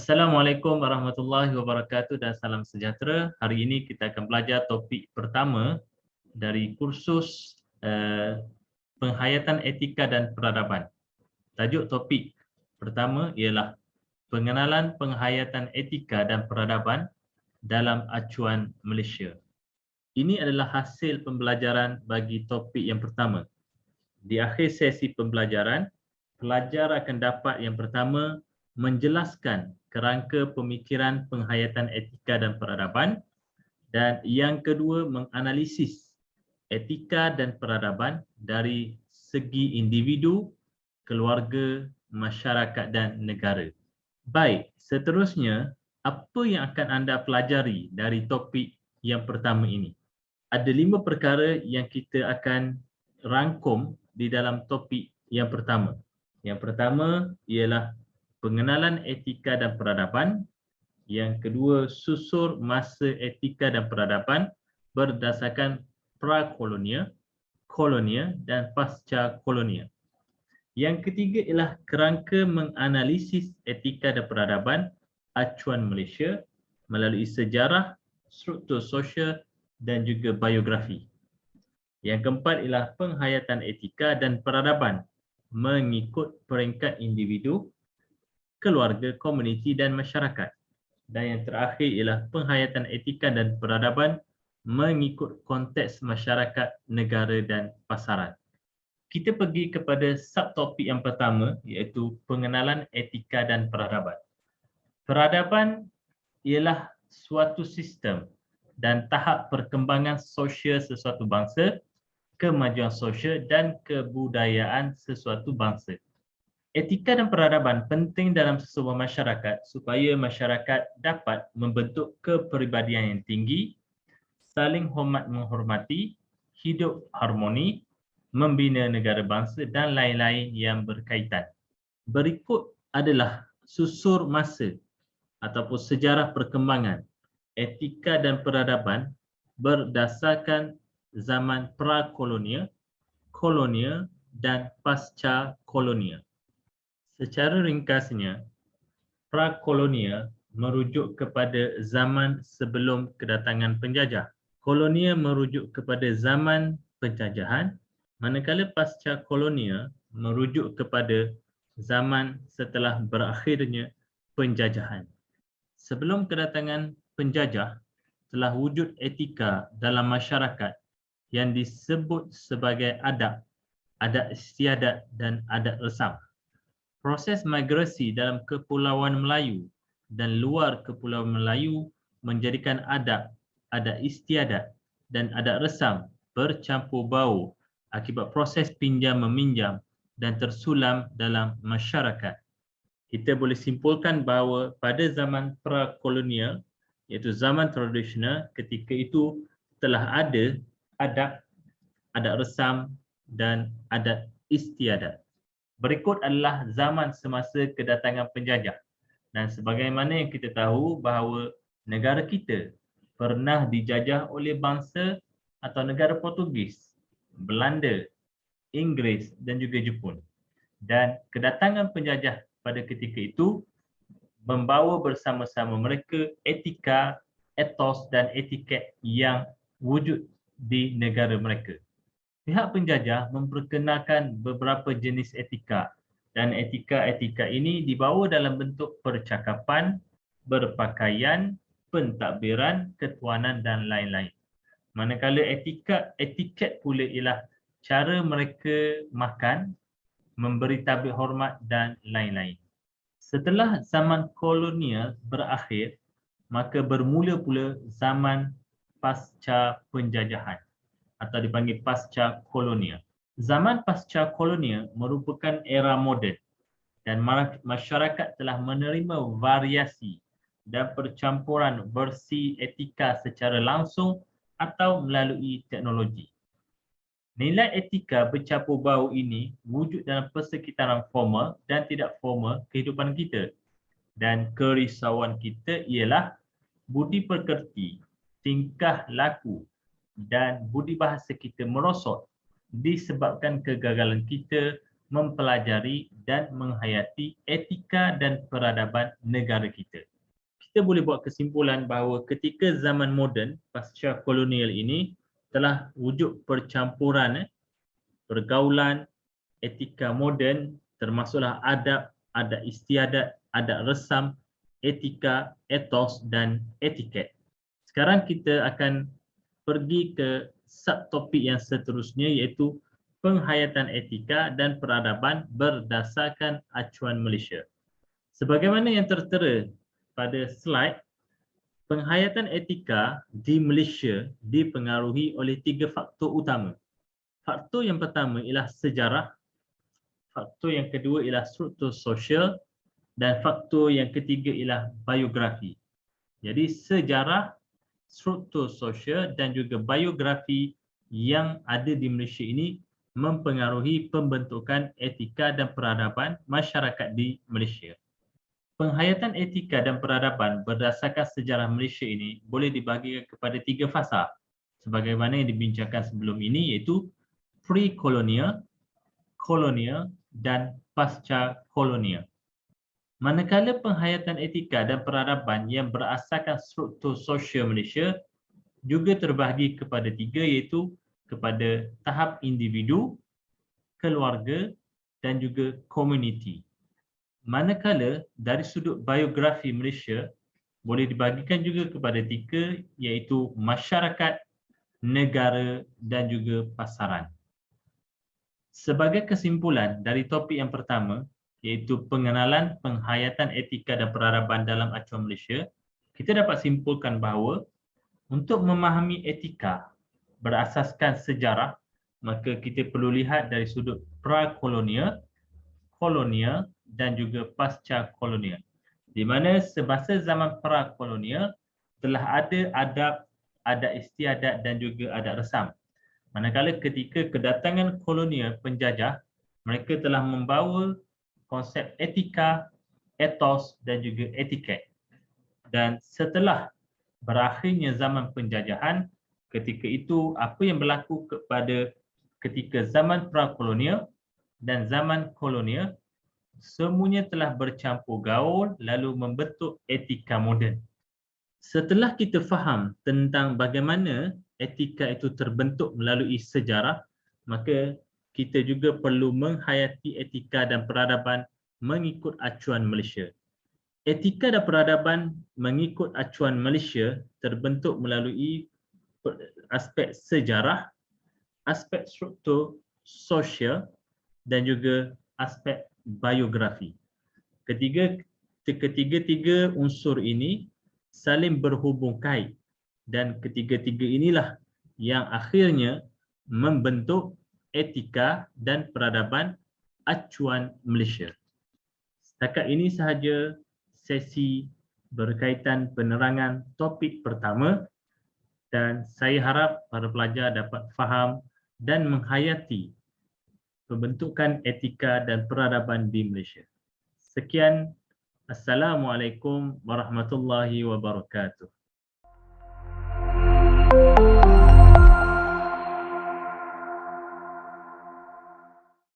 Assalamualaikum warahmatullahi wabarakatuh dan salam sejahtera. Hari ini kita akan belajar topik pertama dari kursus penghayatan etika dan peradaban. Tajuk topik pertama ialah pengenalan penghayatan etika dan peradaban dalam acuan Malaysia. Ini adalah hasil pembelajaran bagi topik yang pertama. Di akhir sesi pembelajaran, pelajar akan dapat yang pertama menjelaskan kerangka pemikiran penghayatan etika dan peradaban, dan yang kedua menganalisis etika dan peradaban dari segi individu, keluarga, masyarakat dan negara. Baik, seterusnya apa yang akan anda pelajari dari topik yang pertama ini? Ada 5 perkara yang kita akan rangkum di dalam topik yang pertama. Yang pertama ialah pengenalan etika dan peradaban. Yang kedua, susur masa etika dan peradaban berdasarkan pra-kolonia, kolonia dan pasca kolonia. Yang ketiga ialah kerangka menganalisis etika dan peradaban acuan Malaysia melalui sejarah, struktur sosial dan juga biografi. Yang keempat ialah penghayatan etika dan peradaban mengikut peringkat individu, keluarga, komuniti dan masyarakat. Dan yang terakhir ialah penghayatan etika dan peradaban mengikut konteks masyarakat, negara dan pasaran. Kita pergi kepada subtopik yang pertama iaitu pengenalan etika dan peradaban. Peradaban ialah suatu sistem dan tahap perkembangan sosial sesuatu bangsa, kemajuan sosial dan kebudayaan sesuatu bangsa. Etika dan peradaban penting dalam sesebuah masyarakat supaya masyarakat dapat membentuk kepribadian yang tinggi, saling hormat menghormati, hidup harmoni, membina negara bangsa dan lain-lain yang berkaitan. Berikut adalah susur masa ataupun sejarah perkembangan etika dan peradaban berdasarkan zaman pra-kolonia, kolonia dan pasca kolonia. Secara ringkasnya, pra-kolonia merujuk kepada zaman sebelum kedatangan penjajah. Kolonia merujuk kepada zaman penjajahan, manakala pasca kolonia merujuk kepada zaman setelah berakhirnya penjajahan. Sebelum kedatangan penjajah, telah wujud etika dalam masyarakat yang disebut sebagai adat, adat istiadat dan adat resam. Proses migrasi dalam Kepulauan Melayu dan luar Kepulauan Melayu menjadikan adat, adat istiadat dan adat resam bercampur baur akibat proses pinjam-meminjam dan tersulam dalam masyarakat. Kita boleh simpulkan bahawa pada zaman pra-kolonial, iaitu zaman tradisional, ketika itu telah ada adat, adat resam dan adat istiadat. Berikut adalah zaman semasa kedatangan penjajah. Dan sebagaimana yang kita tahu bahawa negara kita pernah dijajah oleh bangsa atau negara Portugis, Belanda, Inggeris dan juga Jepun. Dan kedatangan penjajah pada ketika itu membawa bersama-sama mereka etika, etos dan etiket yang wujud di negara mereka. Pihak penjajah memperkenalkan beberapa jenis etika dan etika-etika ini dibawa dalam bentuk percakapan, berpakaian, pentadbiran, ketuanan dan lain-lain. Manakala etiket pula ialah cara mereka makan, memberi tabik hormat dan lain-lain. Setelah zaman kolonial berakhir, maka bermula pula zaman pasca penjajahan atau dipanggil pasca kolonial. Zaman pasca kolonial merupakan era moden dan masyarakat telah menerima variasi dan percampuran versi etika secara langsung atau melalui teknologi. Nilai etika bercampur baur ini wujud dalam persekitaran formal dan tidak formal kehidupan kita. Dan kerisauan kita ialah budi pekerti, tingkah laku dan budi bahasa kita merosot disebabkan kegagalan kita mempelajari dan menghayati etika dan peradaban negara kita. Kita boleh buat kesimpulan bahawa ketika zaman moden pasca kolonial ini telah wujud percampuran pergaulan etika moden, termasuklah adab, adat istiadat, adat resam, etika, etos dan etiket. Sekarang kita akan pergi ke subtopik yang seterusnya, iaitu penghayatan etika dan peradaban berdasarkan acuan Malaysia. Sebagaimana yang tertera pada slide, penghayatan etika di Malaysia dipengaruhi oleh 3 faktor utama. Faktor yang pertama ialah sejarah, faktor yang kedua ialah struktur sosial dan faktor yang ketiga ialah biografi. Jadi sejarah, struktur sosial dan juga biografi yang ada di Malaysia ini mempengaruhi pembentukan etika dan peradaban masyarakat di Malaysia. Penghayatan etika dan peradaban berdasarkan sejarah Malaysia ini boleh dibahagikan kepada 3 fasa sebagaimana yang dibincangkan sebelum ini, iaitu pre-kolonial, kolonial dan pasca kolonial. Manakala penghayatan etika dan peradaban yang berasaskan struktur sosial Malaysia juga terbahagi kepada 3, iaitu kepada tahap individu, keluarga dan juga komuniti. Manakala dari sudut biografi Malaysia boleh dibahagikan juga kepada 3, iaitu masyarakat, negara dan juga pasaran. Sebagai kesimpulan dari topik yang pertama, iaitu pengenalan penghayatan etika dan peradaban dalam acuan Malaysia, kita dapat simpulkan bahawa untuk memahami etika berasaskan sejarah, maka kita perlu lihat dari sudut pra-kolonial, kolonial dan juga pasca kolonial. Di mana semasa zaman pra-kolonial telah ada adab, adat istiadat dan juga adat resam. Manakala ketika kedatangan kolonial penjajah, mereka telah membawa konsep etika, etos dan juga etiket. Dan setelah berakhirnya zaman penjajahan, ketika itu apa yang berlaku kepada ketika zaman pra-kolonial dan zaman kolonial, semuanya telah bercampur gaul lalu membentuk etika moden. Setelah kita faham tentang bagaimana etika itu terbentuk melalui sejarah, maka kita juga perlu menghayati etika dan peradaban mengikut acuan Malaysia. Etika dan peradaban mengikut acuan Malaysia terbentuk melalui aspek sejarah, aspek struktur sosial dan juga aspek biografi. Ketiga-tiga unsur ini saling berhubung kait dan ketiga-tiga inilah yang akhirnya membentuk etika dan peradaban acuan Malaysia. Setakat ini sahaja sesi berkaitan penerangan topik pertama dan saya harap para pelajar dapat faham dan menghayati pembentukan etika dan peradaban di Malaysia. Sekian, Assalamualaikum warahmatullahi wabarakatuh.